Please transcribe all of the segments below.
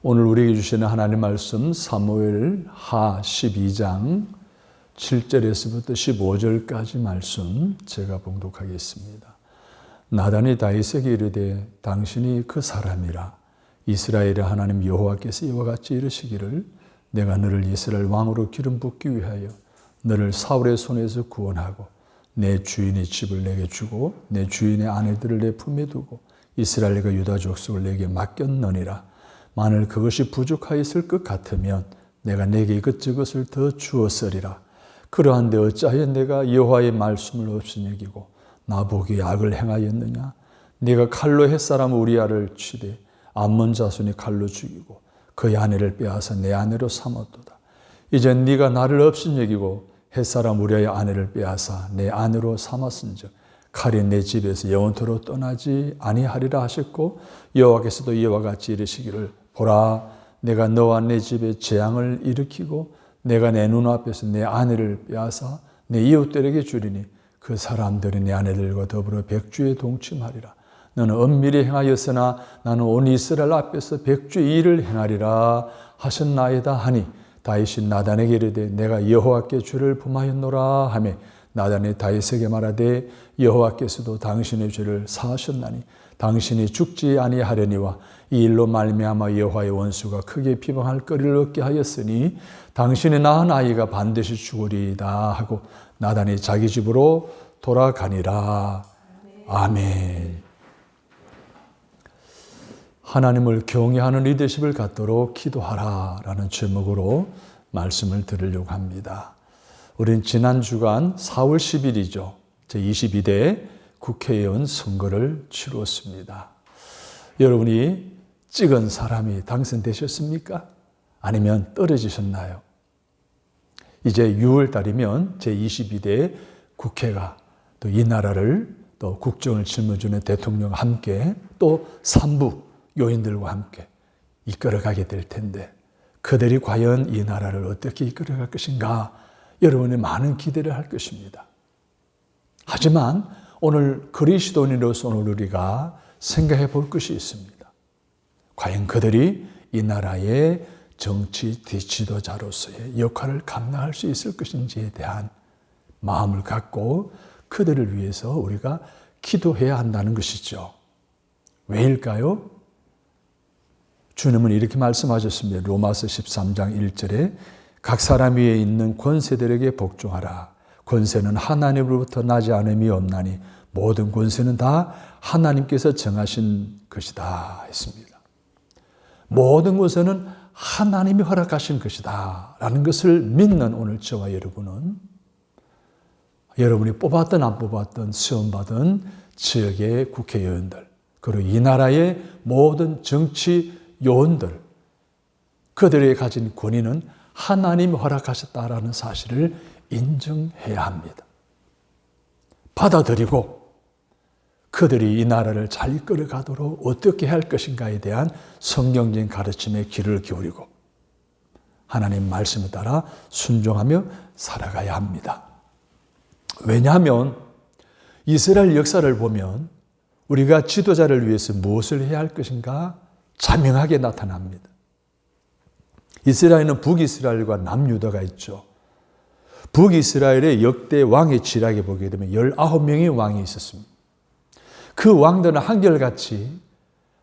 오늘 우리에게 주시는 하나님 말씀 사무엘 하 12장 7절에서부터 15절까지 말씀 제가 봉독하겠습니다. 나단이 다윗에게 이르되 당신이 그 사람이라. 이스라엘의 하나님 여호와께서 이와 같이 이르시기를 내가 너를 이스라엘 왕으로 기름 붓기 위하여 너를 사울의 손에서 구원하고 내 주인의 집을 내게 주고 내 주인의 아내들을 내 품에 두고 이스라엘과 유다 족속을 내게 맡겼느니라. 만일 그것이 부족하였을 것 같으면 내가 내게 이것저것을 더 주었으리라. 그러한데 어찌하여 내가 여호와의 말씀을 없이 여기고 나보기에 악을 행하였느냐? 네가 칼로 햇사람 우리아를 치되 암몬 자손이 칼로 죽이고 그의 아내를 빼앗아 내 아내로 삼았도다. 이제 네가 나를 없이 여기고 햇사람 우리아의 아내를 빼앗아 내 아내로 삼았은즉 칼이 내 집에서 영원토록 떠나지 아니하리라 하셨고 여호와께서도 이와 같이 이르시기를 보라, 내가 너와 내 집에 재앙을 일으키고 내가 내 눈앞에서 내 아내를 빼앗아 내 이웃들에게 주리니 그 사람들이 내 아내들과 더불어 백주에 동침하리라. 너는 엄밀히 행하였으나 나는 온 이스라엘 앞에서 백주의 일을 행하리라 하셨나이다 하니 다윗이 나단에게 이르되 내가 여호와께 죄를 범하였노라 하며 나단이 다윗에게 말하되 여호와께서도 당신의 죄를 사하셨나니 당신이 죽지 아니하려니와 이 일로 말미암아 여호와의 원수가 크게 비방할 거리를 얻게 하였으니 당신의 낳은 아이가 반드시 죽으리이다 하고 나단이 자기 집으로 돌아가니라. 아멘. 하나님을 경외하는 리더십을 갖도록 기도하라라는 제목으로 말씀을 드리려고 합니다. 우린 지난 주간 4월 10일이죠. 제22대 국회의원 선거를 치루었습니다. 여러분이 찍은 사람이 당선되셨습니까? 아니면 떨어지셨나요? 이제 6월 달이면 제22대 국회가 또 이 나라를 또 국정을 짊어지는 대통령과 함께 또 산부 요인들과 함께 이끌어가게 될 텐데 그들이 과연 이 나라를 어떻게 이끌어갈 것인가 여러분의 많은 기대를 할 것입니다. 하지만 오늘 그리스도인으로서 오늘 우리가 생각해 볼 것이 있습니다. 과연 그들이 이 나라의 정치 지도자로서의 역할을 감당할 수 있을 것인지에 대한 마음을 갖고 그들을 위해서 우리가 기도해야 한다는 것이죠. 왜일까요? 주님은 이렇게 말씀하셨습니다. 로마서 13장 1절에 각 사람 위에 있는 권세들에게 복종하라. 권세는 하나님으로부터 나지 않음이 없나니 모든 권세는 다 하나님께서 정하신 것이다 했습니다. 모든 권세는 하나님이 허락하신 것이다 라는 것을 믿는 오늘 저와 여러분은 여러분이 뽑았든 안 뽑았든 시험받은 지역의 국회의원들 그리고 이 나라의 모든 정치 요원들 그들이 가진 권위는 하나님이 허락하셨다라는 사실을 인정해야 합니다. 받아들이고 그들이 이 나라를 잘 이끌어가도록 어떻게 할 것인가에 대한 성경적인 가르침에 귀를 기울이고 하나님 말씀에 따라 순종하며 살아가야 합니다. 왜냐하면 이스라엘 역사를 보면 우리가 지도자를 위해서 무엇을 해야 할 것인가 자명하게 나타납니다. 이스라엘은 북이스라엘과 남유다가 있죠. 북이스라엘의 역대 왕의 지략에 보게 되면 19명의 왕이 있었습니다. 그 왕들은 한결같이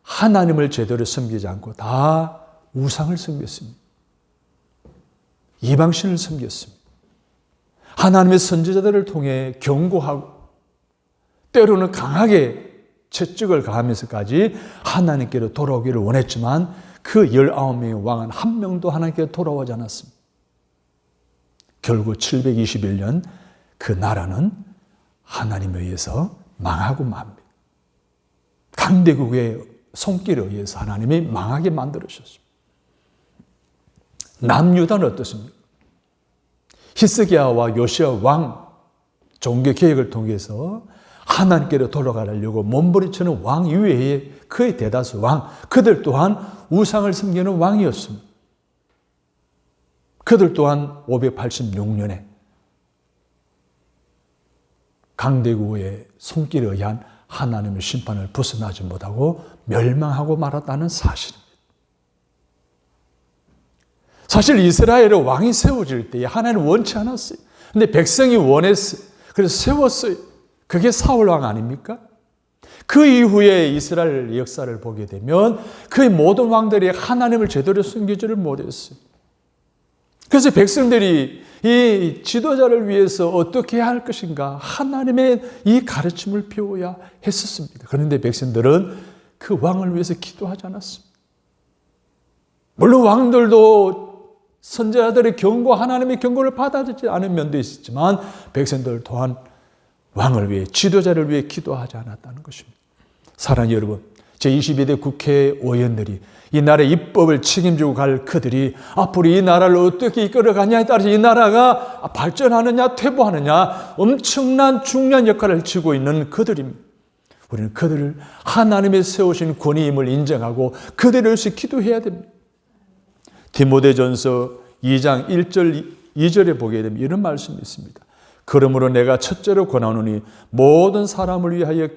하나님을 제대로 섬기지 않고 다 우상을 섬겼습니다. 이방신을 섬겼습니다. 하나님의 선지자들을 통해 경고하고 때로는 강하게 채찍을 가하면서까지 하나님께로 돌아오기를 원했지만 그 19명의 왕은 한 명도 하나님께 돌아오지 않았습니다. 결국 721년 그 나라는 하나님에 의해서 망하고 맙니다. 강대국의 손길에 의해서 하나님이 망하게 만들으셨습니다. 남유다는 어떻습니까? 히스기야와 요시야 왕 종교개혁을 통해서 하나님께로 돌아가려고 몸부림치는 왕 이외에 그의 대다수 왕, 그들 또한 우상을 섬기는 왕이었습니다. 그들 또한 586년에 강대국의 손길에 의한 하나님의 심판을 벗어나지 못하고 멸망하고 말았다는 사실입니다. 사실 이스라엘의 왕이 세워질 때 하나님은 원치 않았어요. 근데 백성이 원했어요. 그래서 세웠어요. 그게 사울 왕 아닙니까? 그 이후에 이스라엘 역사를 보게 되면 그의 모든 왕들이 하나님을 제대로 섬기지를 못했어요. 그래서 백성들이 이 지도자를 위해서 어떻게 해야 할 것인가 하나님의 이 가르침을 배워야 했었습니다. 그런데 백성들은 그 왕을 위해서 기도하지 않았습니다. 물론 왕들도 선지자들의 경고, 하나님의 경고를 받아들이지 않은 면도 있었지만 백성들 또한 왕을 위해, 지도자를 위해 기도하지 않았다는 것입니다. 사랑하는 여러분, 제22대 국회의원들이 이 나라의 입법을 책임지고 갈 그들이 앞으로 이 나라를 어떻게 이끌어가냐에 따라서 이 나라가 발전하느냐 퇴보하느냐 엄청난 중요한 역할을 지고 있는 그들입니다. 우리는 그들을 하나님의 세우신 권위임을 인정하고 그들을 위해서 기도해야 됩니다. 디모데전서 2장 1절 2절에 보게 되면 이런 말씀이 있습니다. 그러므로 내가 첫째로 권하노니 모든 사람을 위하여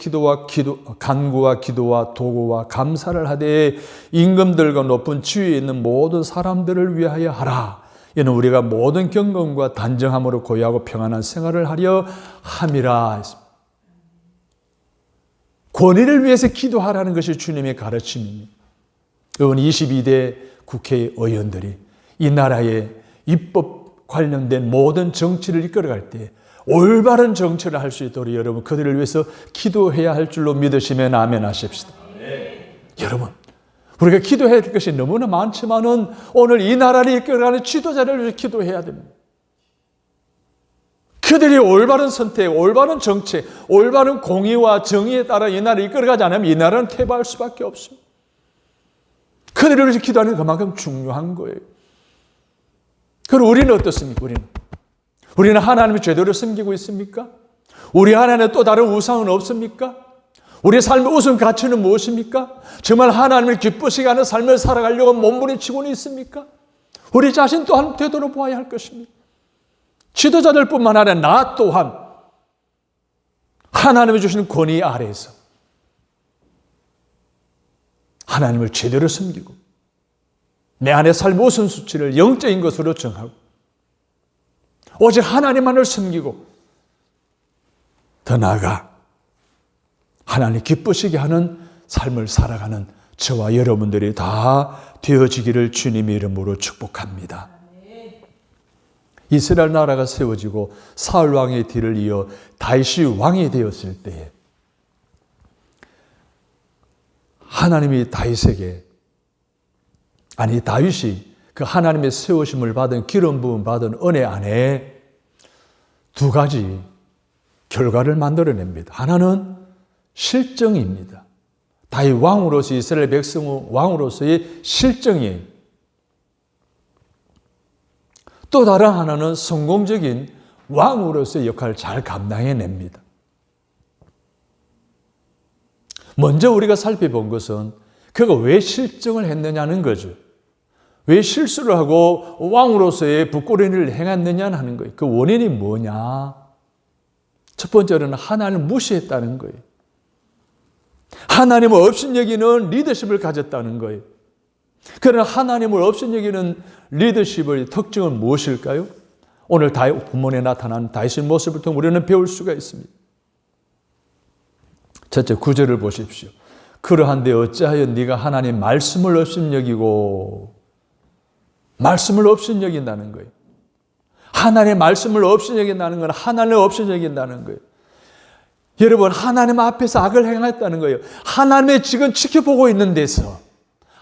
간구와 기도와 도구와 감사를 하되 임금들과 높은 지위에 있는 모든 사람들을 위하여 하라. 이는 우리가 모든 경건과 단정함으로 고요하고 평안한 생활을 하려 함이라. 권위를 위해서 기도하라는 것이 주님의 가르침입니다. 이번 22대 국회의원들이 이 나라의 입법 관련된 모든 정치를 이끌어갈 때 올바른 정치를 할 수 있도록 여러분 그들을 위해서 기도해야 할 줄로 믿으시면 아멘 하십시다. 여러분 우리가 기도해야 될 것이 너무나 많지만은 오늘 이 나라를 이끌어가는 지도자를 위해서 기도해야 됩니다. 그들이 올바른 선택, 올바른 정책, 올바른 공의와 정의에 따라 이 나라를 이끌어가지 않으면 이 나라는 퇴보할 수밖에 없습니다. 그들을 위해서 기도하는 게 그만큼 중요한 거예요. 그럼 우리는 어떻습니까? 우리는 하나님을 제대로 섬기고 있습니까? 우리 안에는 또 다른 우상은 없습니까? 우리의 삶의 우선 가치는 무엇입니까? 정말 하나님을 기쁘시게 하는 삶을 살아가려고 몸부림치고는 있습니까? 우리 자신 또한 되돌아보아야 할 것입니다. 지도자들뿐만 아니라 나 또한 하나님이 주시는 권위 아래에서 하나님을 제대로 섬기고 내 안의 삶의 우선수치를 영적인 것으로 정하고 오직 하나님만을 섬기고 더 나아가 하나님 기쁘시게 하는 삶을 살아가는 저와 여러분들이 다 되어지기를 주님의 이름으로 축복합니다. 이스라엘 나라가 세워지고 사울 왕의 뒤를 이어 다윗이 왕이 되었을 때에 하나님이 다윗이 그 하나님의 세우심을 받은 기름 부음 받은 은혜 안에 두 가지 결과를 만들어냅니다. 하나는 실정입니다. 다윗 왕으로서 이스라엘 백성 왕으로서의 실정이에요. 또 다른 하나는 성공적인 왕으로서의 역할을 잘 감당해냅니다. 먼저 우리가 살펴본 것은 그가 왜 실정을 했느냐는 거죠. 왜 실수를 하고 왕으로서의 부끄러운 일을 행했느냐 하는 거예요. 그 원인이 뭐냐? 첫 번째로는 하나님을 무시했다는 거예요. 하나님을 업신여기는 리더십을 가졌다는 거예요. 그러나 하나님을 업신여기는 리더십의 특징은 무엇일까요? 오늘 다윗 본문에 나타난 다윗의 모습을 통해 우리는 배울 수가 있습니다. 첫째 9절을 보십시오. 그러한데 어찌하여 네가 하나님 말씀을 업신여기고 말씀을 업신여긴다는 거예요. 하나님의 말씀을 업신여긴다는 건 하나님을 업신여긴다는 거예요. 여러분 하나님 앞에서 악을 행했다는 거예요. 하나님의 지금 지켜보고 있는 데서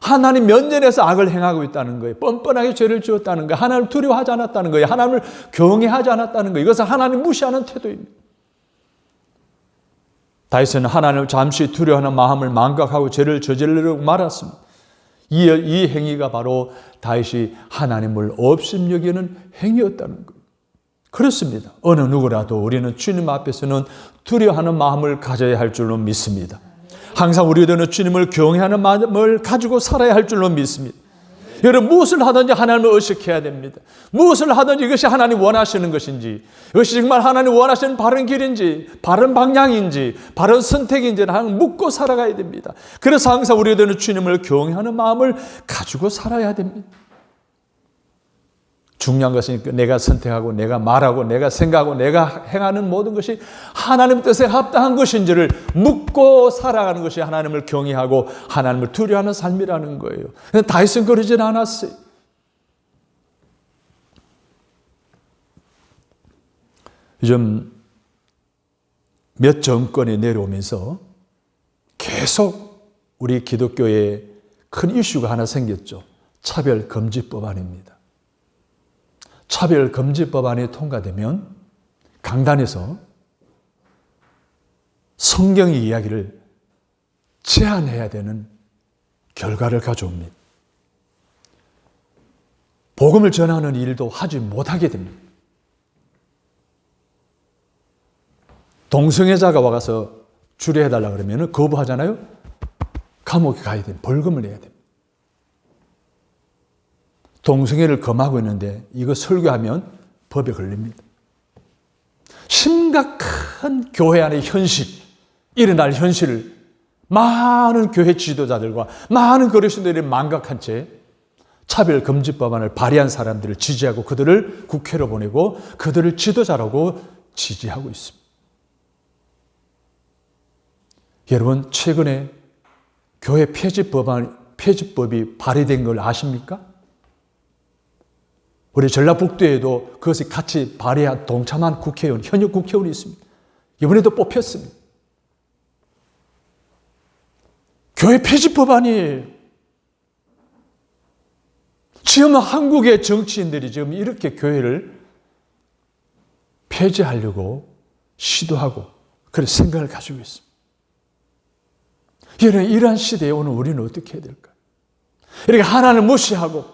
하나님 면전에서 악을 행하고 있다는 거예요. 뻔뻔하게 죄를 지었다는 거예요. 하나님을 두려워하지 않았다는 거예요. 하나님을 경외하지 않았다는 거예요. 이것은 하나님 무시하는 태도입니다. 다윗은 하나님을 잠시 두려워하는 마음을 망각하고 죄를 저지르려고 말았습니다. 이 행위가 바로 다윗이 하나님을 업신여기는 행위였다는 거예요. 그렇습니다. 어느 누구라도 우리는 주님 앞에서는 두려워하는 마음을 가져야 할 줄로 믿습니다. 항상 우리들은 주님을 경외하는 마음을 가지고 살아야 할 줄로 믿습니다. 여러분 무엇을 하든지 하나님을 의식해야 됩니다. 무엇을 하든지 이것이 하나님 원하시는 것인지 이것이 정말 하나님 원하시는 바른 길인지 바른 방향인지 바른 선택인지를 항상 묻고 살아가야 됩니다. 그래서 항상 우리들은 주님을 경외하는 마음을 가지고 살아야 됩니다. 중요한 것은 내가 선택하고 내가 말하고 내가 생각하고 내가 행하는 모든 것이 하나님 뜻에 합당한 것인지를 묻고 살아가는 것이 하나님을 경외하고 하나님을 두려워하는 삶이라는 거예요. 근데 다윗은 그러진 않았어요. 요즘 몇 정권이 내려오면서 계속 우리 기독교에 큰 이슈가 하나 생겼죠. 차별금지법안입니다. 차별금지법안이 통과되면 강단에서 성경의 이야기를 제한해야 되는 결과를 가져옵니다. 복음을 전하는 일도 하지 못하게 됩니다. 동성애자가 와서 주례해달라 그러면 거부하잖아요. 감옥에 가야 됩니다. 벌금을 내야 됩니다. 동성애를 금하고 있는데 이거 설교하면 법에 걸립니다. 심각한 교회 안의 현실, 일어날 현실을 많은 교회 지도자들과 많은 그리스도인들이 망각한 채 차별금지법안을 발의한 사람들을 지지하고 그들을 국회로 보내고 그들을 지도자라고 지지하고 있습니다. 여러분, 최근에 교회 폐지법이 발의된 걸 아십니까? 우리 전라북도에도 그것이 같이 발의한 동참한 국회의원, 현역 국회의원이 있습니다. 이번에도 뽑혔습니다. 교회 폐지법안이 지금 한국의 정치인들이 지금 이렇게 교회를 폐지하려고 시도하고 그런 생각을 가지고 있습니다. 이러한 시대에 오늘 우리는 어떻게 해야 될까요? 이렇게 하나님을 무시하고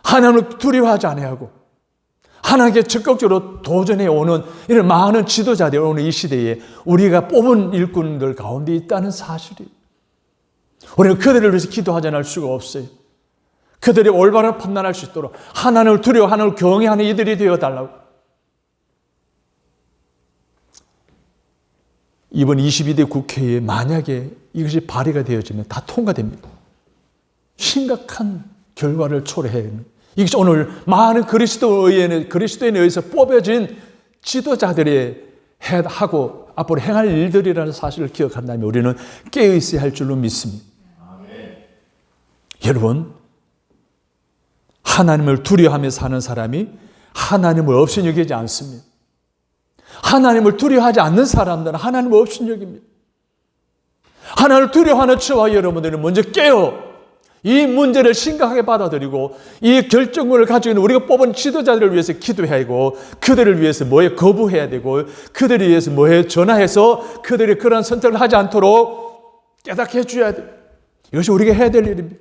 하나님을 두려워하지 아니하고 하나님께 적극적으로 도전해 오는 이런 많은 지도자들이 오늘 이 시대에 우리가 뽑은 일꾼들 가운데 있다는 사실이, 우리는 그들을 위해서 기도하지 않을 수가 없어요. 그들이 올바른 판단할 수 있도록 하나님을 두려워 하나님을 경외하는 이들이 되어달라고. 이번 22대 국회에 만약에 이것이 발의가 되어지면 다 통과됩니다. 심각한 결과를 초래해요. 이것이 오늘 많은 그리스도인에 의해서 뽑혀진 지도자들이 하고 앞으로 행할 일들이라는 사실을 기억한다면 우리는 깨어있어야 할 줄로 믿습니다. 아멘. 여러분, 하나님을 두려워하며 사는 사람이 하나님을 없이 여기지 않습니다. 하나님을 두려워하지 않는 사람들은 하나님을 없이 여깁니다. 하나님을 두려워하는 저와 여러분들은 먼저 깨어 이 문제를 심각하게 받아들이고 이 결정권을 가지고 있는 우리가 뽑은 지도자들을 위해서 기도해야 하고 그들을 위해서 뭐에 거부해야 되고 그들을 위해서 뭐에 전화해서 그들이 그런 선택을 하지 않도록 깨닫게 해줘야 돼요. 이것이 우리가 해야 될 일입니다.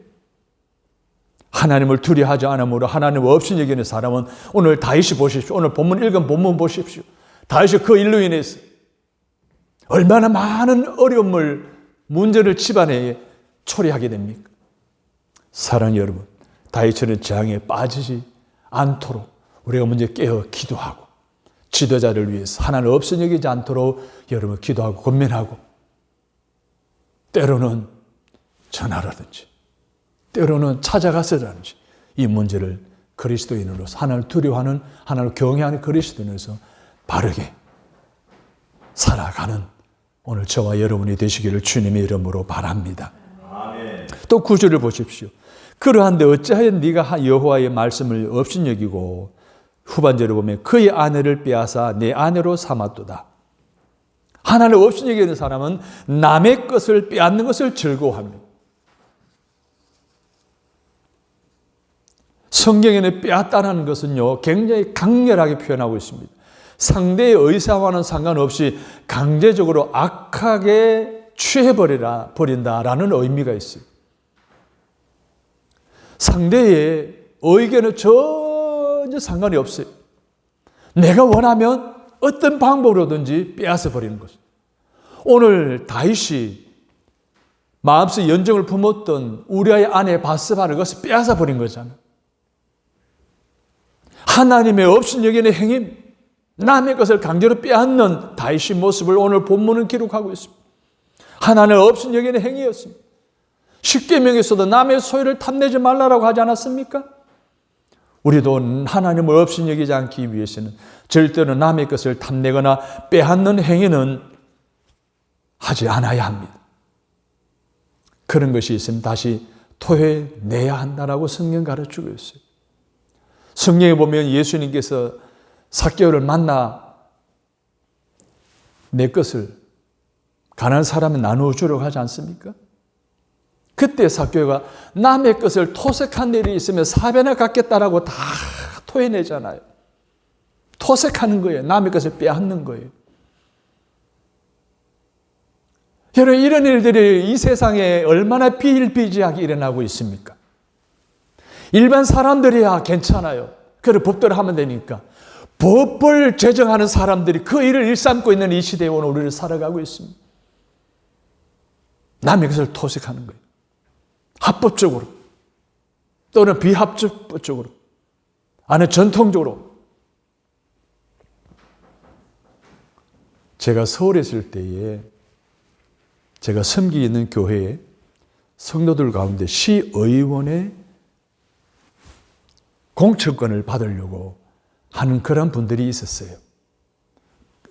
하나님을 두려워하지 않으므로 하나님을 없이 여기는 사람은 오늘 다윗이 보십시오. 오늘 본문 읽은 본문 보십시오. 다윗이 그 일로 인해서 얼마나 많은 어려움을 문제를 집안에 초래하게 됩니까? 사랑하는 여러분, 다윗처럼 재앙에 빠지지 않도록 우리가 먼저 깨어 기도하고 지도자를 위해서 하나님을 없이 여기지 않도록 여러분 기도하고 권면하고 때로는 전화라든지 때로는 찾아가서라든지 이 문제를 그리스도인으로서 하나님을 두려워하는 하나님을 경외하는 그리스도인으로서 바르게 살아가는 오늘 저와 여러분이 되시기를 주님의 이름으로 바랍니다. 아멘. 또 9절을 보십시오. 그러한데 어찌하여 네가 여호와의 말씀을 없인 여기고 후반절을 보면 그의 아내를 빼앗아 내 아내로 삼았도다. 하나님을 없인 여기는 사람은 남의 것을 빼앗는 것을 즐거워합니다. 성경에는 빼앗다는 것은요 굉장히 강렬하게 표현하고 있습니다. 상대의 의사와는 상관없이 강제적으로 악하게 취해버린다라는 의미가 있어요. 상대의 의견은 전혀 상관이 없어요. 내가 원하면 어떤 방법으로든지 빼앗아 버리는 것이죠. 오늘 다윗이 마음속 연정을 품었던 우리아의 아내 바스바를 그것을 빼앗아 버린 거잖아요. 하나님의 없인 여기는 행위, 남의 것을 강제로 빼앗는 다윗의 모습을 오늘 본문은 기록하고 있습니다. 하나님의 없인 여기는 행위였습니다. 십계명에서도 남의 소유를 탐내지 말라라고 하지 않았습니까? 우리도 하나님을 없이 여기지 않기 위해서는 절대로 남의 것을 탐내거나 빼앗는 행위는 하지 않아야 합니다. 그런 것이 있으면 다시 토해내야 한다라고 성경 가르치고 있어요. 성경에 보면 예수님께서 삭개오를 만나 내 것을 가난한 사람에 나누어 주려고 하지 않습니까? 그때 삭개오가 남의 것을 토색한 일이 있으면 사배나 갖겠다라고 다 토해내잖아요. 토색하는 거예요. 남의 것을 빼앗는 거예요. 여러분, 이런 일들이 이 세상에 얼마나 비일비재하게 일어나고 있습니까? 일반 사람들이야 괜찮아요. 그래 법대로 하면 되니까. 법을 제정하는 사람들이 그 일을 일삼고 있는 이 시대에 오늘 우리를 살아가고 있습니다. 남의 것을 토색하는 거예요. 합법적으로 또는 비합법적으로 아니 전통적으로. 제가 서울에 있을 때에 제가 섬기고 있는 교회에 성도들 가운데 시의원의 공천권을 받으려고 하는 그런 분들이 있었어요.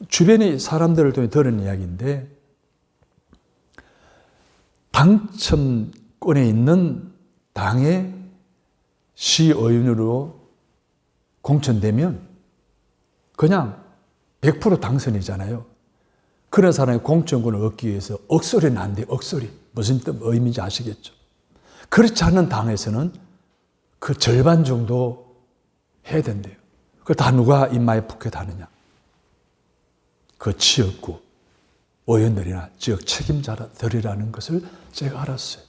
주변의 사람들을 통해 들은 이야기인데 당첨권에 있는 당의 시의원으로 공천되면 그냥 100% 당선이잖아요. 그런 사람이 공천권을 얻기 위해서 억소리는 안 돼요. 억소리. 무슨 뜻, 의미인지 아시겠죠? 그렇지 않은 당에서는 그 절반 정도 해야 된대요. 그걸 다 누가 입마에 북해다느냐? 그 지역구 의원들이나 지역 책임자들이라는 것을 제가 알았어요.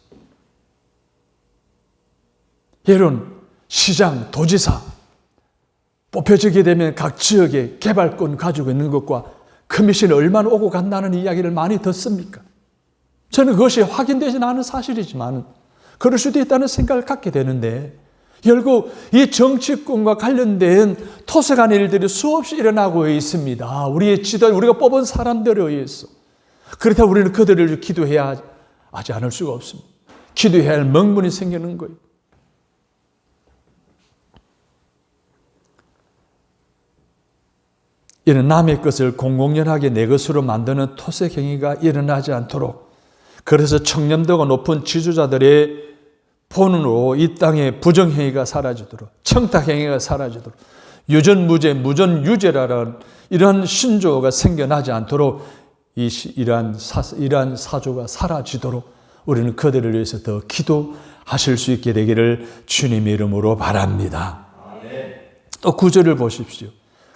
여러분, 시장, 도지사 뽑혀지게 되면 각 지역의 개발권 가지고 있는 것과 커미션이 얼마나 오고 간다는 이야기를 많이 듣습니까? 저는 그것이 확인되지는 않은 사실이지만 그럴 수도 있다는 생각을 갖게 되는데 결국 이 정치권과 관련된 토색한 일들이 수없이 일어나고 있습니다. 우리의 지도, 우리가 뽑은 사람들에 의해서. 그렇다고 우리는 그들을 기도해야 하지 않을 수가 없습니다. 기도해야 할 명분이 생기는 거예요. 이런 남의 것을 공공연하게 내 것으로 만드는 토색 행위가 일어나지 않도록, 그래서 청렴도가 높은 지주자들의 본으로 이 땅에 부정행위가 사라지도록, 청탁행위가 사라지도록, 유전무죄, 무전유죄라는 이러한 신조어가 생겨나지 않도록 이러한 사조가 사라지도록 우리는 그들을 위해서 더 기도하실 수 있게 되기를 주님의 이름으로 바랍니다. 또 9절을 보십시오.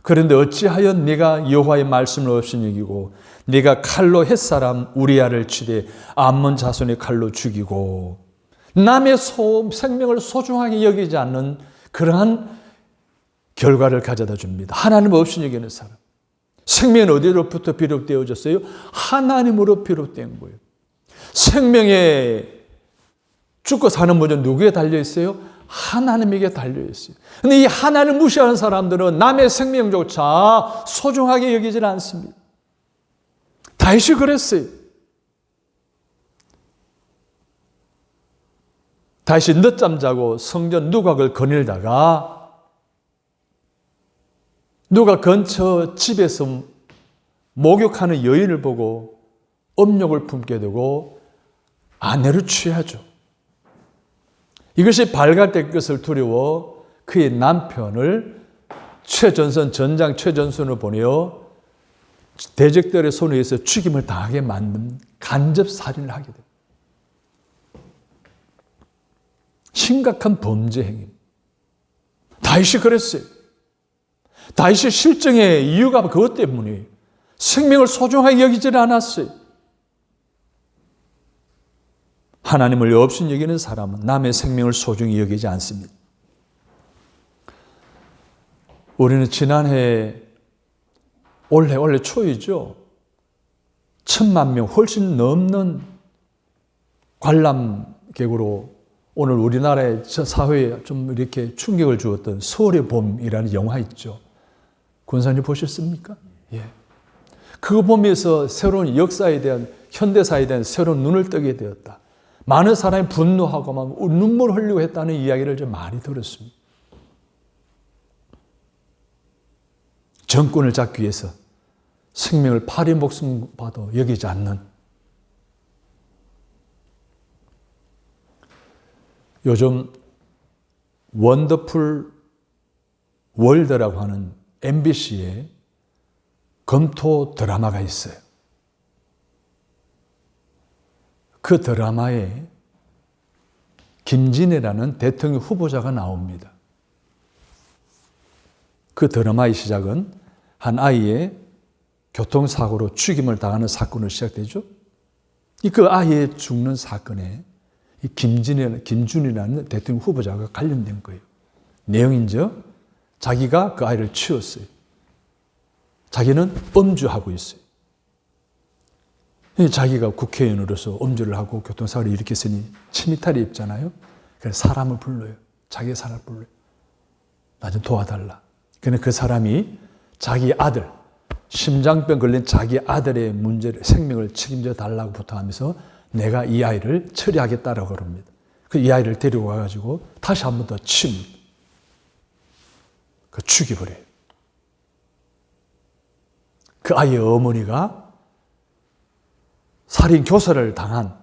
그런데 어찌하여 네가 여호와의 말씀을 없이 여기고 네가 칼로 햇사람 우리아를 치되 암몬 자손의 칼로 죽이고, 남의 생명을 소중하게 여기지 않는 그러한 결과를 가져다 줍니다. 하나님 없이 여기는 사람. 생명은 어디로부터 비롯되어졌어요? 하나님으로 비롯된 거예요. 생명에 죽고 사는 문제는 누구에 달려있어요? 하나님에게 달려있어요. 그런데 이 하나님을 무시하는 사람들은 남의 생명조차 소중하게 여기질 않습니다. 다윗이 그랬어요. 다윗이 늦잠 자고 성전 누각을 거닐다가 누가 근처 집에서 목욕하는 여인을 보고 음욕을 품게 되고 아내를 취하죠. 이것이 발각될 것을 두려워 그의 남편을 전장 최전선을 보내어 대적들의 손에 의해서 죽임을 당하게 만든 간접살인을 하게 됩니다. 심각한 범죄 행위. 다윗이 그랬어요. 다윗의 실정의 이유가 그것 때문이에요. 생명을 소중하게 여기지 않았어요. 하나님을 없이 여기는 사람은 남의 생명을 소중히 여기지 않습니다. 우리는 지난해 올해 초이죠. 1,000만 명 훨씬 넘는 관람객으로 오늘 우리나라의 사회에 좀 이렇게 충격을 주었던 서울의 봄이라는 영화 있죠. 권사님 보셨습니까? 예. 그거 보면서 새로운 역사에 대한, 현대사에 대한 새로운 눈을 뜨게 되었다. 많은 사람이 분노하고 막 눈물 흘리고 했다는 이야기를 좀 많이 들었습니다. 정권을 잡기 위해서 생명을 파리 목숨 봐도 여기지 않는, 요즘 원더풀 월드라고 하는 MBC의 검토 드라마가 있어요. 그 드라마에 김진애라는 대통령 후보자가 나옵니다. 그 드라마의 시작은 한 아이의 교통사고로 죽임을 당하는 사건으로 시작되죠. 그 아이의 죽는 사건에 이 김준이라는 대통령 후보자가 관련된 거예요. 내용인저 자기가 그 아이를 치웠어요. 자기는 음주하고 있어요. 자기가 국회의원으로서 음주를 하고 교통사고를 일으켰으니 침이탈이 있잖아요. 그래서 사람을 불러요. 자기 사람을 불러요. 나 좀 도와달라. 그런데 그 사람이 자기 아들, 심장병 걸린 자기 아들의 문제를, 생명을 책임져 달라고 부탁하면서 내가 이 아이를 처리하겠다라고 그럽니다. 이 아이를 데리고 와가지고 다시 한 번 더 죽여버려요. 그 아이의 어머니가 살인 교사를 당한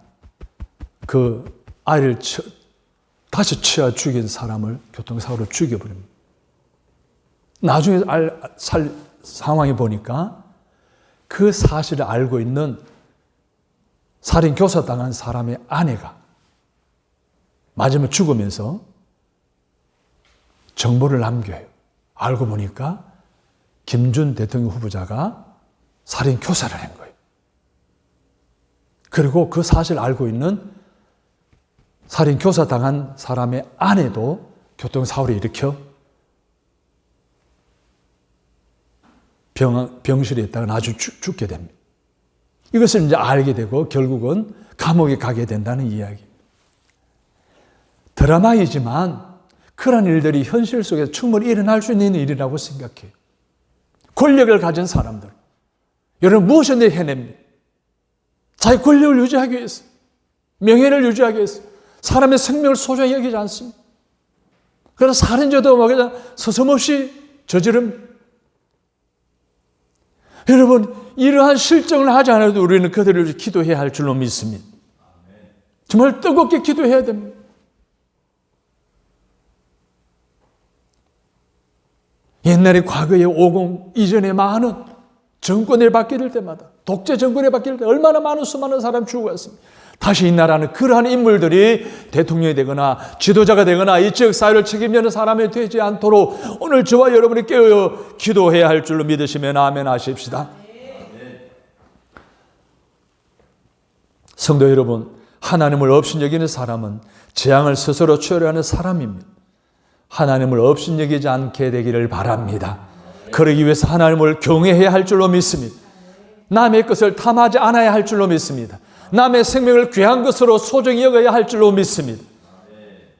그 아이를 다시 치아 죽인 사람을 교통사고로 죽여버립니다. 나중에 상황에 보니까 그 사실을 알고 있는 살인 교사 당한 사람의 아내가 마지막에 죽으면서 정보를 남겨요. 알고 보니까 김준 대통령 후보자가 살인 교사를 한 거예요. 그리고 그 사실을 알고 있는 살인 교사 당한 사람의 아내도 교통사고를 일으켜 병실에 있다가 나중에 죽게 됩니다. 이것을 이제 알게 되고 결국은 감옥에 가게 된다는 이야기. 드라마이지만 그런 일들이 현실 속에서 충분히 일어날 수 있는 일이라고 생각해요. 권력을 가진 사람들, 여러분 무엇을 해냅니까? 자기 권력을 유지하기 위해서, 명예를 유지하기 위해서 사람의 생명을 소중히 여기지 않습니다. 그래서 살인죄도 막 그냥 서슴없이 저지릅니다. 여러분, 이러한 실정을 하지 않아도 우리는 그들을 위해 기도해야 할 줄로 믿습니다. 정말 뜨겁게 기도해야 됩니다. 옛날에 과거에 50 이전에 많은 정권에 바뀔 때마다, 독재 정권에 바뀔 때 얼마나 많은 수많은 사람이 죽어갔습니다. 다시 이 나라는 그러한 인물들이 대통령이 되거나 지도자가 되거나 이 지역 사회를 책임지는 사람이 되지 않도록 오늘 저와 여러분이 깨어 기도해야 할 줄로 믿으시면 아멘 하십시다. 성도 여러분, 하나님을 업신여기는 사람은 재앙을 스스로 처리하는 사람입니다. 하나님을 업신여기지 않게 되기를 바랍니다. 그러기 위해서 하나님을 경외해야 할 줄로 믿습니다. 남의 것을 탐하지 않아야 할 줄로 믿습니다. 남의 생명을 귀한 것으로 소중히 여겨야 할 줄로 믿습니다.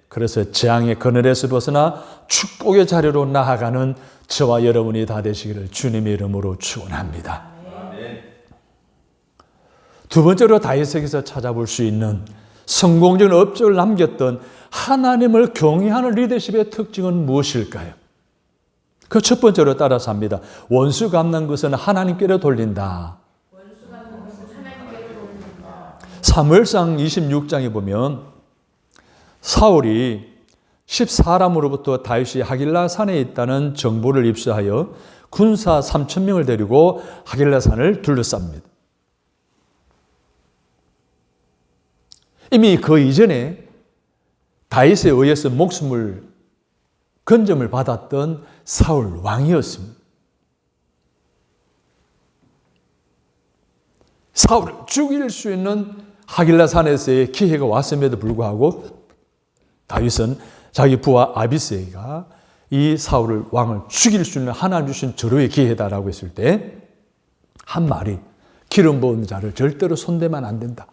그래서 재앙의 그늘에서 벗어나 축복의 자리로 나아가는 저와 여러분이 다 되시기를 주님의 이름으로 축원합니다. 두 번째로 다윗에게서 찾아볼 수 있는 성공적인 업적을 남겼던 하나님을 경외하는 리더십의 특징은 무엇일까요? 그 첫 번째로 따라서 합니다. 원수 갚는 것은 하나님께로 돌린다. 사무엘상 26장에 보면 사울이 14람으로부터 다윗이 하길라산에 있다는 정보를 입수하여 군사 3,000명을 데리고 하길라산을 둘러쌉니다. 이미 그 이전에 다윗에 의해서 목숨을 건점을 받았던 사울 왕이었습니다. 사울을 죽일 수 있는 하길라산에서의 기회가 왔음에도 불구하고 다윗은 자기 부하 아비새가 이 사울을 왕을 죽일 수 있는 하나님 주신 절호의 기회다라고 했을 때 한 말이 기름 부은 자를 절대로 손대면 안 된다.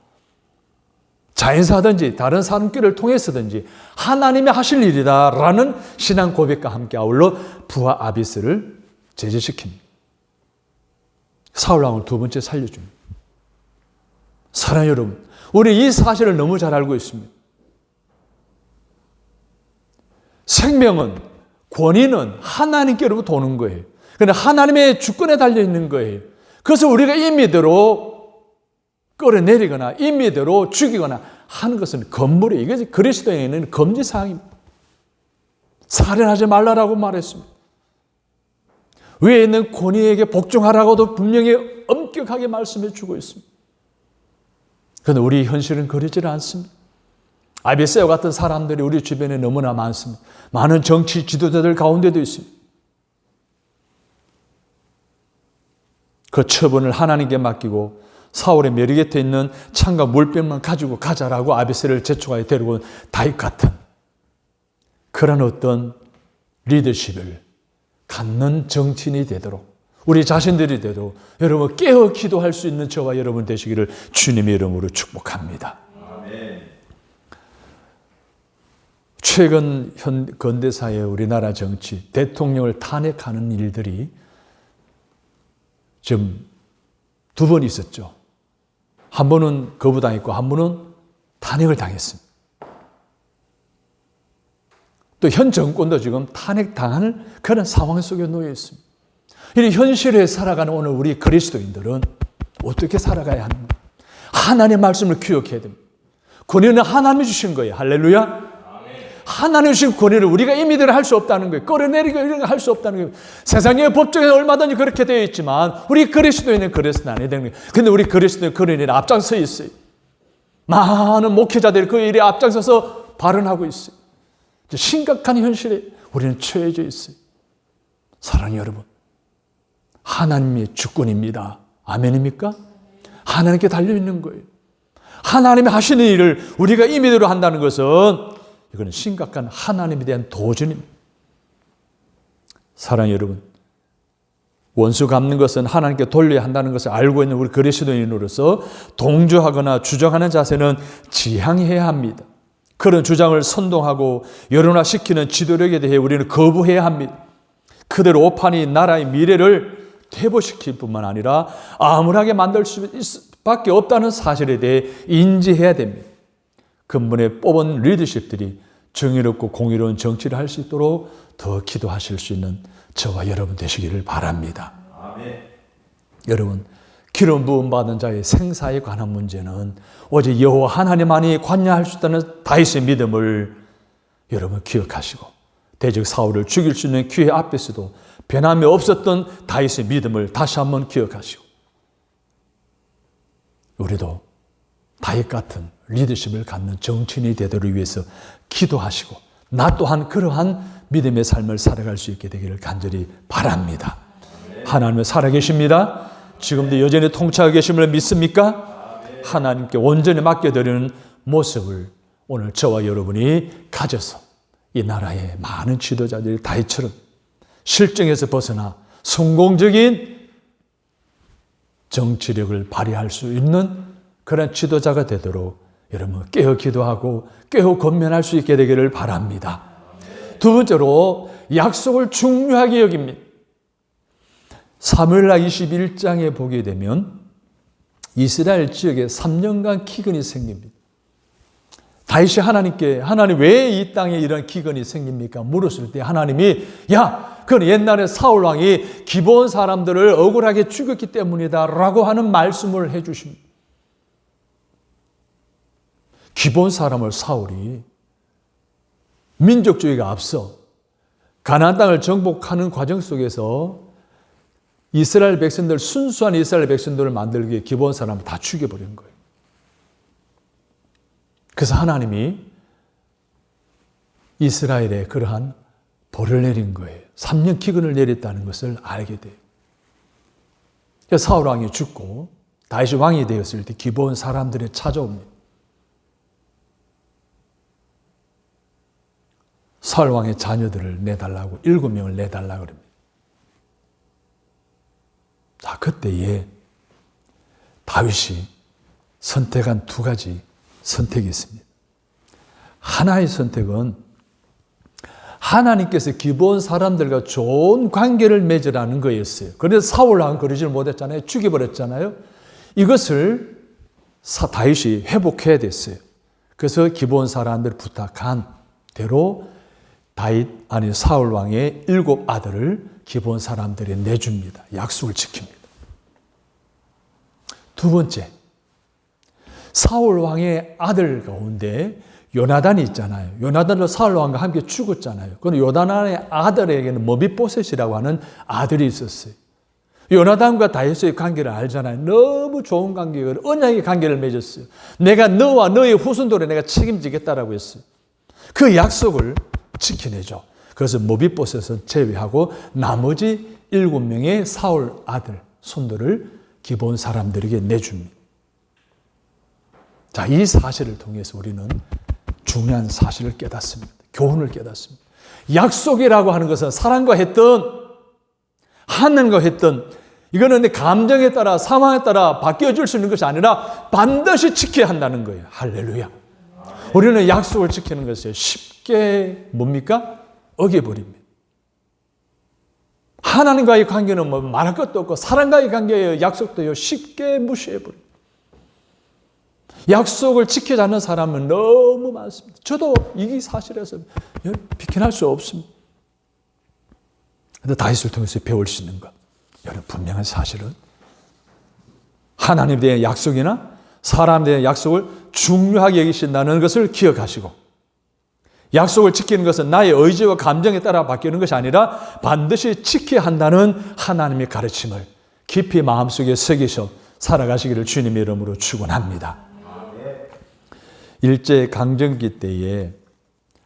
자연사든지 다른 사람끼를 통해서든지 하나님이 하실 일이다라는 신앙 고백과 함께 아울러 부하 아비스를 제재시킵니다. 사울 왕을 두 번째 살려줍니다. 사랑하는 여러분, 우리 이 사실을 너무 잘 알고 있습니다. 생명은, 권위는 하나님께로부터 오는 거예요. 그러나 하나님의 주권에 달려있는 거예요. 그래서 우리가 임의대로 끌어내리거나 임의대로 죽이거나 하는 것은 건물이에요. 이것이 그리스도인은 금지사항입니다. 살인하지 말라라고 말했습니다. 위에 있는 권위에게 복종하라고도 분명히 엄격하게 말씀해 주고 있습니다. 그런데 우리 현실은 그러질 않습니다. 아비세와 같은 사람들이 우리 주변에 너무나 많습니다. 많은 정치 지도자들 가운데도 있습니다. 그 처분을 하나님께 맡기고 사울의 머리 곁에 있는 창과 물병만 가지고 가자라고 아비세를 재촉하여 데리고 온 다윗 같은 그런 어떤 리더십을 갖는 정치인이 되도록 우리 자신들이 되도록 여러분 깨어 기도할 수 있는 저와 여러분 되시기를 주님의 이름으로 축복합니다. 아멘. 최근 근대사의 우리나라 정치, 대통령을 탄핵하는 일들이 지금 두 번 있었죠. 한 번은 거부당했고 한 번은 탄핵을 당했습니다. 또 현 정권도 지금 탄핵당하는 그런 상황 속에 놓여 있습니다. 이 현실에 살아가는 오늘 우리 그리스도인들은 어떻게 살아가야 하는가? 하나님의 말씀을 기억해야 됩니다. 권위는 하나님이 주신 거예요. 할렐루야. 하나님 주신 권위를 우리가 임의대로 할 수 없다는 거예요. 끌어내리고 이런 거 할 수 없다는 거예요. 세상의 법정에서 얼마든지 그렇게 되어 있지만 우리 그리스도인은 그래서는 안 되는 거예요. 근데 우리 그리스도인 그런 일에 앞장서 있어요. 많은 목회자들이 그 일에 앞장서서 발언하고 있어요. 심각한 현실에 우리는 처해져 있어요. 사랑하는 여러분, 하나님의 주권입니다. 아멘입니까? 하나님께 달려있는 거예요. 하나님이 하시는 일을 우리가 임의대로 한다는 것은 이거는 심각한 하나님에 대한 도전입니다. 사랑하는 여러분, 원수 갚는 것은 하나님께 돌려야 한다는 것을 알고 있는 우리 그리스도인으로서 동조하거나 주장하는 자세는 지향해야 합니다. 그런 주장을 선동하고 여론화시키는 지도력에 대해 우리는 거부해야 합니다. 그대로 오판이 나라의 미래를 퇴보시킬 뿐만 아니라 암울하게 만들 수밖에 없다는 사실에 대해 인지해야 됩니다. 근본에 뽑은 리더십들이 정의롭고 공의로운 정치를 할 수 있도록 더 기도하실 수 있는 저와 여러분 되시기를 바랍니다. 아멘. 여러분, 기름 부음 받은 자의 생사에 관한 문제는 오직 여호와 하나님만이 관여할 수 있다는 다윗의 믿음을 여러분 기억하시고 대적 사울을 죽일 수 있는 기회 앞에서도 변함이 없었던 다윗의 믿음을 다시 한번 기억하시고 우리도 다윗 같은 리더십을 갖는 정치인이 되도록 위해서 기도하시고 나 또한 그러한 믿음의 삶을 살아갈 수 있게 되기를 간절히 바랍니다. 하나님은 살아계십니다. 지금도 여전히 통치하고 계심을 믿습니까? 하나님께 온전히 맡겨드리는 모습을 오늘 저와 여러분이 가져서 이 나라의 많은 지도자들이 다윗처럼 실정에서 벗어나 성공적인 정치력을 발휘할 수 있는 그런 지도자가 되도록 여러분 깨어 기도하고 깨어 권면할 수 있게 되기를 바랍니다. 두 번째로 약속을 중요하게 여깁니다. 사무엘하 21장에 보게 되면 이스라엘 지역에 3년간 기근이 생깁니다. 다윗이 하나님께 하나님 왜 이 땅에 이런 기근이 생깁니까? 물었을 때 하나님이 그건 옛날에 사울왕이 기브온 사람들을 억울하게 죽였기 때문이다 라고 하는 말씀을 해 주십니다. 기브온 사람을 사울이 민족주의가 앞서 가나안 땅을 정복하는 과정 속에서 이스라엘 백성들, 순수한 이스라엘 백성들을 만들기 위해 기브온 사람을 다 죽여버린 거예요. 그래서 하나님이 이스라엘에 그러한 벌을 내린 거예요. 3년 기근을 내렸다는 것을 알게 돼요. 사울 왕이 죽고 다윗이 왕이 되었을 때 기브온 사람들이 찾아옵니다. 사울 왕의 자녀들을 내달라고 7명을 내달라고 그럽니다. 자, 그때에 다윗이 선택한 두 가지 선택이 있습니다. 하나의 선택은 하나님께서 기브온 사람들과 좋은 관계를 맺으라는 거였어요. 그래서 사울 왕은 그러지 못했잖아요. 죽여버렸잖아요. 이것을 다윗이 회복해야 됐어요. 그래서 기브온 사람들 부탁한 대로 사울 왕의 7 아들을 기본 사람들이 내줍니다. 약속을 지킵니다. 두 번째, 사울 왕의 아들 가운데 요나단이 있잖아요. 요나단도 사울 왕과 함께 죽었잖아요. 그럼 요나단의 아들에게는 머비보셋이라고 하는 아들이 있었어요. 요나단과 다윗의 관계를 알잖아요. 너무 좋은 관계가, 언약의 관계를 맺었어요. 내가 너와 너의 후손들에 내가 책임지겠다라고 했어요. 그 약속을 지켜내죠. 그래서 머비보셋은 제외하고 나머지 7명의 사울 아들, 손들을 기본 사람들에게 내줍니다. 자, 이 사실을 통해서 우리는 중요한 사실을 깨닫습니다. 교훈을 깨닫습니다. 약속이라고 하는 것은 사람과 했던, 하나님과 했던, 이거는 내 감정에 따라, 상황에 따라 바뀌어질 수 있는 것이 아니라 반드시 지켜야 한다는 거예요. 할렐루야. 우리는 약속을 지키는 것을 쉽게 뭡니까? 어겨버립니다. 하나님과의 관계는 뭐 말할 것도 없고 사람과의 관계의 약속도 쉽게 무시해버립니다. 약속을 지키지 않는 사람은 너무 많습니다. 저도 이게 사실에서 비켜날 수 없습니다. 그런데 다윗을 통해서 배울 수 있는 것, 여러분 분명한 사실은 하나님에 대한 약속이나 사람에 대한 약속을 중요하게 여기신다는 것을 기억하시고, 약속을 지키는 것은 나의 의지와 감정에 따라 바뀌는 것이 아니라 반드시 지켜야 한다는 하나님의 가르침을 깊이 마음속에 새기셔 살아가시기를 주님의 이름으로 축원합니다. 일제 강점기 때에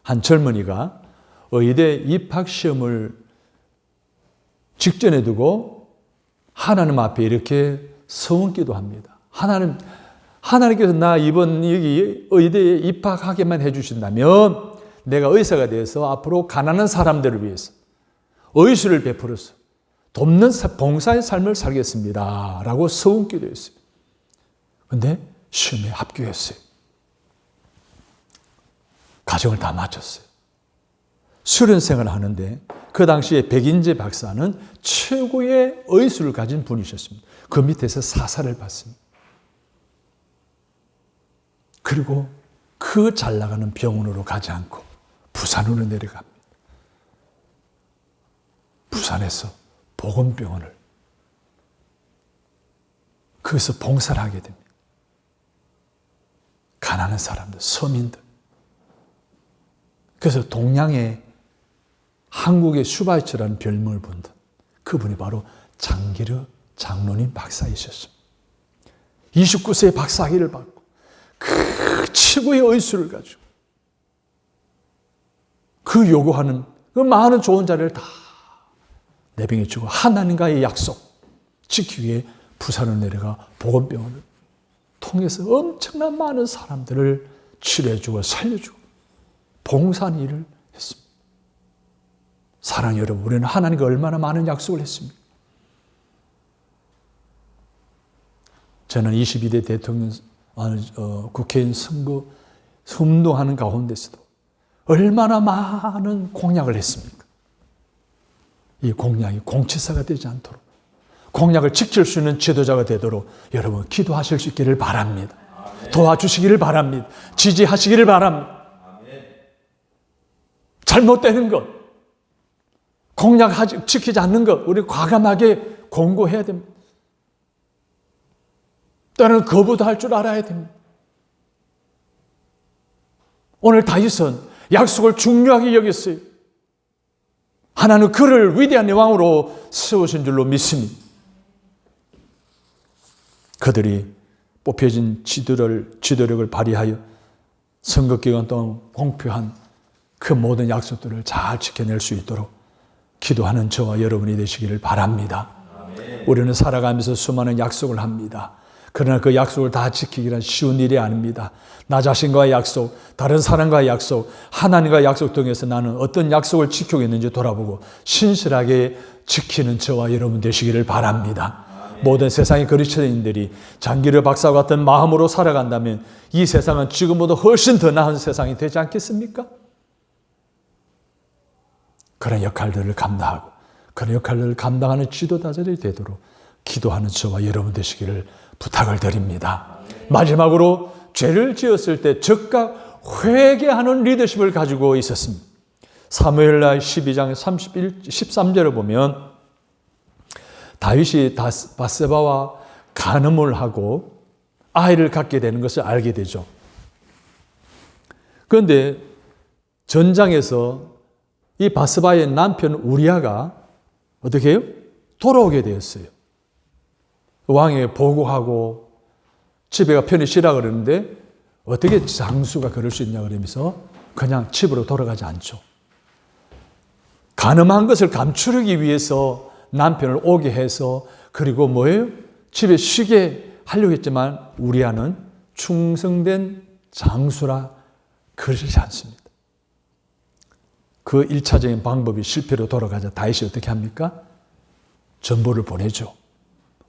한 젊은이가 의대 입학시험을 직전에 두고 하나님 앞에 이렇게 서원기도 합니다. 하나님께서 나 이번 여기 의대에 입학하게만 해주신다면 내가 의사가 되어서 앞으로 가난한 사람들을 위해서 의술을 베풀어서 돕는 봉사의 삶을 살겠습니다 라고 서원기도 했어요. 그런데 시험에 합격했어요. 과정을 다 마쳤어요. 수련생을 하는데 그 당시에 백인재 박사는 최고의 의술을 가진 분이셨습니다. 그 밑에서 사사를 받습니다. 그리고 그 잘 나가는 병원으로 가지 않고 부산으로 내려갑니다. 부산에서 보건병원을 거기서 봉사를 하게 됩니다. 가난한 사람들, 서민들. 그래서 동양의 한국의 슈바이처라는 별명을 본다. 그분이 바로 장기르 장로님 박사이셨습니다. 29세에 박사학위를 받고 그 최고의 의술을 가지고 그 요구하는 그 많은 좋은 자리를 다 내팽개치고 하나님과의 약속 지키기 위해 부산을 내려가 보건병원을 통해서 엄청난 많은 사람들을 치료해주고 살려주고 봉사하는 일을 했습니다. 사랑하는 여러분, 우리는 하나님과 얼마나 많은 약속을 했습니까? 저는 22대 대통령 국회의원 선거 운동하는 가운데서도 얼마나 많은 공약을 했습니까? 이 공약이 공치사가 되지 않도록 공약을 지킬 수 있는 지도자가 되도록 여러분 기도하실 수 있기를 바랍니다. 도와주시기를 바랍니다. 지지하시기를 바랍니다. 잘못되는 것, 공약 지키지 않는 것 우리 과감하게 공고해야 됩니다. 때로는 거부도 할 줄 알아야 됩니다. 오늘 다윗은 약속을 중요하게 여겼어요. 하나는 그를 위대한 왕으로 세우신 줄로 믿습니다. 그들이 뽑혀진 지도력을 발휘하여 선거 기간 동안 공표한 그 모든 약속들을 잘 지켜낼 수 있도록 기도하는 저와 여러분이 되시기를 바랍니다. 우리는 살아가면서 수많은 약속을 합니다. 그러나 그 약속을 다 지키기란 쉬운 일이 아닙니다. 나 자신과의 약속, 다른 사람과의 약속, 하나님과의 약속 등에서 나는 어떤 약속을 지키고 있는지 돌아보고 신실하게 지키는 저와 여러분 되시기를 바랍니다. 모든 세상의 그리스도인들이 장기르 박사와 같은 마음으로 살아간다면 이 세상은 지금보다 훨씬 더 나은 세상이 되지 않겠습니까? 그런 역할들을 감당하고 그런 역할들을 감당하는 지도자들이 되도록 기도하는 저와 여러분 되시기를 부탁을 드립니다. 마지막으로 죄를 지었을 때 즉각 회개하는 리더십을 가지고 있었습니다. 사무엘하 12장 13절에 보면 다윗이 바세바와 간음을 하고 아이를 갖게 되는 것을 알게 되죠. 그런데 전장에서 이 바세바의 남편 우리아가 어떻게 해요? 돌아오게 되었어요. 왕에게 보고하고 집에가 편히 쉬라 그러는데 어떻게 장수가 그럴 수 있냐 그러면서 그냥 집으로 돌아가지 않죠. 간음한 것을 감추기 위해서 남편을 오게 해서 그리고 뭐예요? 집에 쉬게 하려고 했지만 우리아는 충성된 장수라 그러지 않습니다. 그 1차적인 방법이 실패로 돌아가자 다윗이 어떻게 합니까? 전보를 보내죠.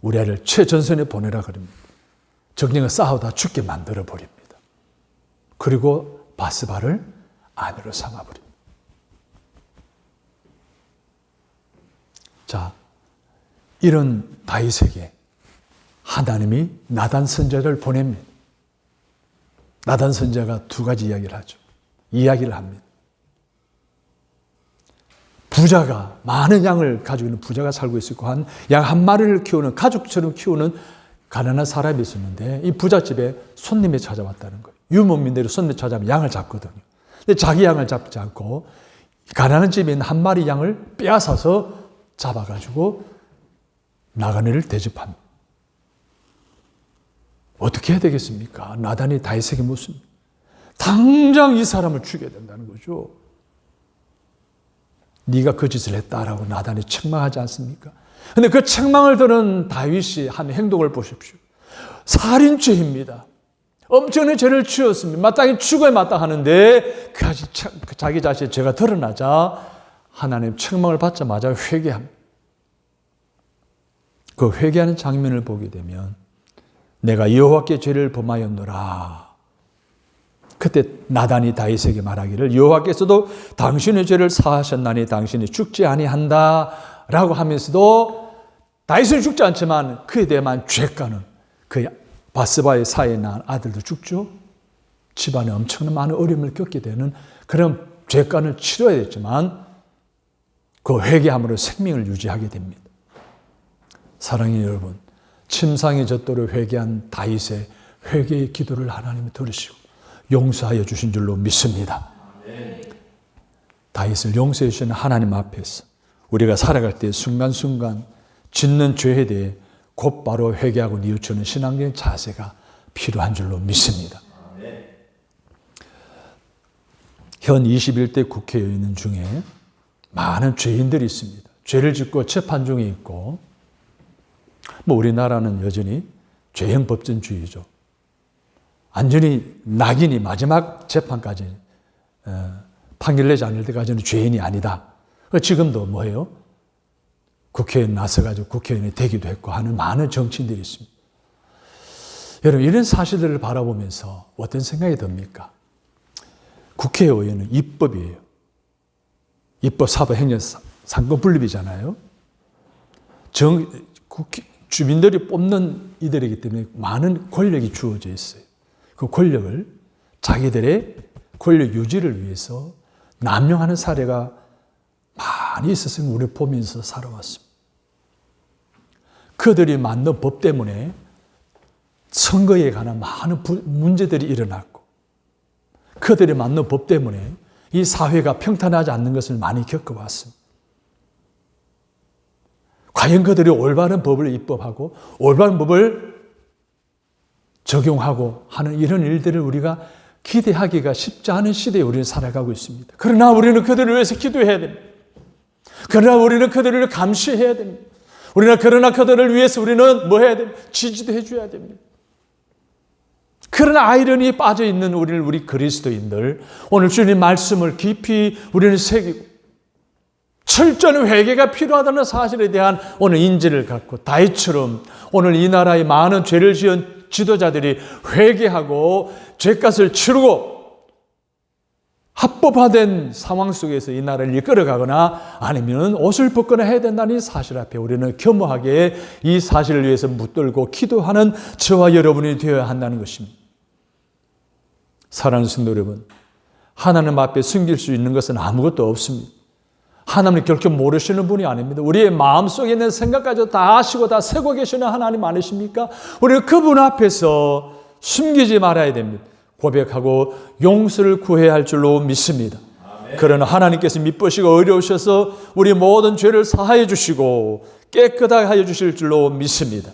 우리아를 최전선에 보내라 그럽니다. 적령과 싸우다 죽게 만들어 버립니다. 그리고 바스바를 아내로 삼아버립니다. 자, 이런 다윗에게 하나님이 나단 선지자를 보냅니다. 나단 선지자가 두 가지 이야기를 합니다. 부자가 많은 양을 가지고 있는 부자가 살고 있었고 양 한 마리를 키우는 가족처럼 키우는 가난한 사람이 있었는데 이 부잣집에 손님이 찾아왔다는 거예요. 유목민들이 손님이 찾아오면 양을 잡거든요. 근데 자기 양을 잡지 않고 가난한 집에 있는 한 마리 양을 빼앗아서 잡아가지고 나그네를 대접합니다. 어떻게 해야 되겠습니까? 나단이 다윗에게 묻습니다. 당장 이 사람을 죽여야 된다는 거죠. 네가 그 짓을 했다라고 나단이 책망하지 않습니까? 그런데 그 책망을 들은 다윗이 한 행동을 보십시오. 살인죄입니다. 엄청난 죄를 지었습니다. 마땅히 죽어야 마땅하는데 자기 자신의 죄가 드러나자 하나님 책망을 받자마자 회개합니다. 그 회개하는 장면을 보게 되면 내가 여호와께 죄를 범하였노라. 그때 나단이 다윗에게 말하기를 여호와께서도 당신의 죄를 사하셨나니 당신이 죽지 아니한다 라고 하면서도 다윗은 죽지 않지만 그에 대한 죄가는 그 바스바의 사이에 낳은 아들도 죽죠. 집안에 엄청난 많은 어려움을 겪게 되는 그런 죄가는 치러야 됐지만 그 회개함으로 생명을 유지하게 됩니다. 사랑하는 여러분, 침상의 젖도로 회개한 다윗의 회개의 기도를 하나님이 들으시고 용서하여 주신 줄로 믿습니다. 다윗을 용서해 주시는 하나님 앞에서 우리가 살아갈 때 순간순간 짓는 죄에 대해 곧바로 회개하고 뉘우치는 신앙적인 자세가 필요한 줄로 믿습니다. 현 21대 국회의원 중에 많은 죄인들이 있습니다. 죄를 짓고 재판 중에 있고 우리나라는 여전히 죄형 법전주의죠. 완전히 낙인이 마지막 재판까지 판결내지 않을 때까지는 죄인이 아니다. 지금도 뭐예요? 국회의원 나서가지고 국회의원이 되기도 했고 하는 많은 정치인들이 있습니다. 여러분 이런 사실들을 바라보면서 어떤 생각이 듭니까? 국회의원은 입법이에요. 입법, 사법, 행정, 상권 분립이잖아요. 주민들이 뽑는 이들이기 때문에 많은 권력이 주어져 있어요. 그 권력을 자기들의 권력 유지를 위해서 남용하는 사례가 많이 있었으면 우리 보면서 살아왔습니다. 그들이 만든 법 때문에 선거에 관한 많은 문제들이 일어났고 그들이 만든 법 때문에 이 사회가 평탄하지 않는 것을 많이 겪어왔습니다. 과연 그들이 올바른 법을 입법하고 올바른 법을 적용하고 하는 이런 일들을 우리가 기대하기가 쉽지 않은 시대에 우리는 살아가고 있습니다. 그러나 우리는 그들을 위해서 기도해야 됩니다. 그러나 우리는 그들을 감시해야 됩니다. 그러나 그들을 위해서 우리는 뭐 해야 됩니까? 지지도 해줘야 됩니다. 그러나 아이러니에 빠져있는 우리 그리스도인들, 오늘 주님 말씀을 깊이 우리는 새기고 철저한 회개가 필요하다는 사실에 대한 오늘 인지를 갖고 다윗처럼 오늘 이 나라의 많은 죄를 지은 지도자들이 회개하고 죄값을 치르고 합법화된 상황 속에서 이 나라를 이끌어가거나 아니면 옷을 벗거나 해야 된다는 이 사실 앞에 우리는 겸허하게 이 사실을 위해서 묻들고 기도하는 저와 여러분이 되어야 한다는 것입니다. 사랑하는 성도 여러분, 하나님 앞에 숨길 수 있는 것은 아무것도 없습니다. 하나님을 결코 모르시는 분이 아닙니다. 우리의 마음속에 있는 생각까지 다 아시고 다 세고 계시는 하나님 아니십니까? 우리는 그분 앞에서 숨기지 말아야 됩니다. 고백하고 용서를 구해야 할 줄로 믿습니다. 그러나 하나님께서 미쁘시고 어려우셔서 우리 모든 죄를 사하여 주시고 깨끗하게 하여 주실 줄로 믿습니다.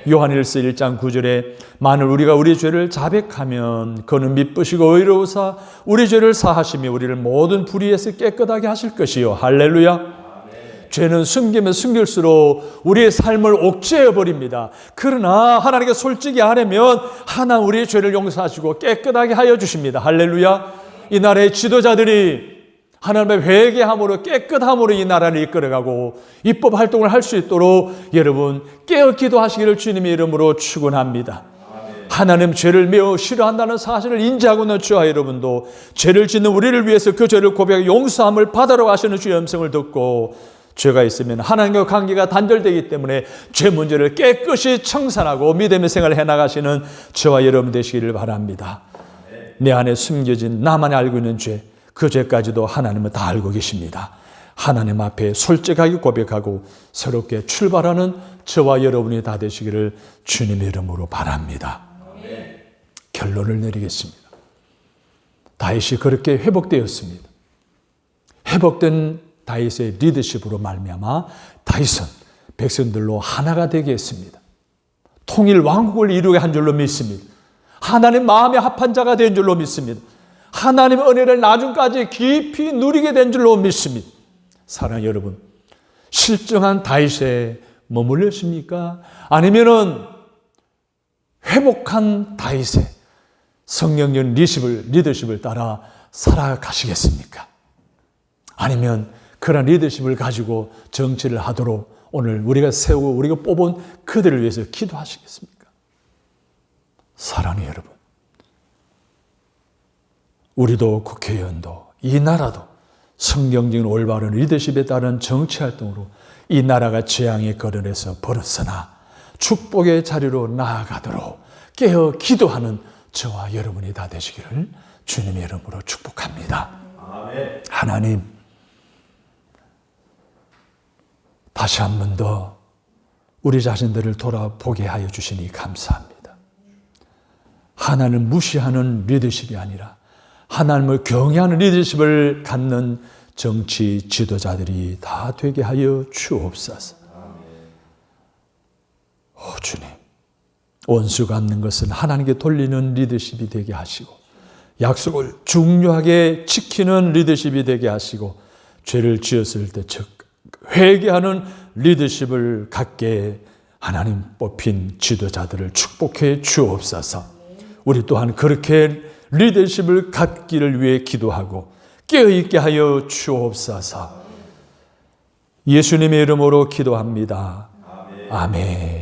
요한일서 1장 9절에 만일 우리가 우리 죄를 자백하면 그는 미쁘시고 의로우사 우리 죄를 사하시며 우리를 모든 불의에서 깨끗하게 하실 것이요. 할렐루야. 죄는 숨기면 숨길수록 우리의 삶을 옥죄어 버립니다. 그러나 하나님께 솔직히 하려면 하나님 우리의 죄를 용서하시고 깨끗하게 하여 주십니다. 할렐루야. 이 나라의 지도자들이 하나님의 회개함으로 깨끗함으로 이 나라를 이끌어가고 입법 활동을 할 수 있도록 여러분 깨어 기도하시기를 주님의 이름으로 축원합니다. 하나님 죄를 매우 싫어한다는 사실을 인지하고 있는 저와 여러분도 죄를 짓는 우리를 위해서 그 죄를 고백하고 용서함을 받으러 가시는 주의 음성을 듣고 죄가 있으면 하나님과 관계가 단절되기 때문에 죄 문제를 깨끗이 청산하고 믿음의 생활을 해나가시는 저와 여러분 되시기를 바랍니다. 내 안에 숨겨진 나만이 알고 있는 죄, 그 죄까지도 하나님은 다 알고 계십니다. 하나님 앞에 솔직하게 고백하고 새롭게 출발하는 저와 여러분이 다 되시기를 주님의 이름으로 바랍니다. 결론을 내리겠습니다. 다윗이 그렇게 회복되었습니다. 회복된 다윗의 리더십으로 말미암아 다윗은 백성들로 하나가 되게 했습니다. 통일 왕국을 이루게 한 줄로 믿습니다. 하나님 마음에 합한 자가 된 줄로 믿습니다. 하나님의 은혜를 나중까지 깊이 누리게 된 줄로 믿습니다. 사랑하는 여러분, 실정한 다윗에 머물렸습니까? 아니면은 회복한 다윗의 성령적 리더십을 따라 살아가시겠습니까? 아니면 그런 리더십을 가지고 정치를 하도록 오늘 우리가 세우고 우리가 뽑은 그들을 위해서 기도하시겠습니까? 사랑하는 여러분, 우리도 국회의원도 이 나라도 성경적인 올바른 리더십에 따른 정치활동으로 이 나라가 재앙의 거론에서 벗어나 축복의 자리로 나아가도록 깨어 기도하는 저와 여러분이 다 되시기를 주님의 이름으로 축복합니다. 아멘. 하나님, 다시 한 번 더 우리 자신들을 돌아보게 하여 주시니 감사합니다. 하나님을 무시하는 리더십이 아니라 하나님을 경외하는 리더십을 갖는 정치 지도자들이 다 되게 하여 주옵소서. 주님, 원수 갚는 것은 하나님께 돌리는 리더십이 되게 하시고 약속을 중요하게 지키는 리더십이 되게 하시고 죄를 지었을 때 즉 회개하는 리더십을 갖게 하나님 뽑힌 지도자들을 축복해 주옵소서. 우리 또한 그렇게 리더십을 갖기를 위해 기도하고 깨어있게 하여 주옵소서. 예수님의 이름으로 기도합니다. 아멘.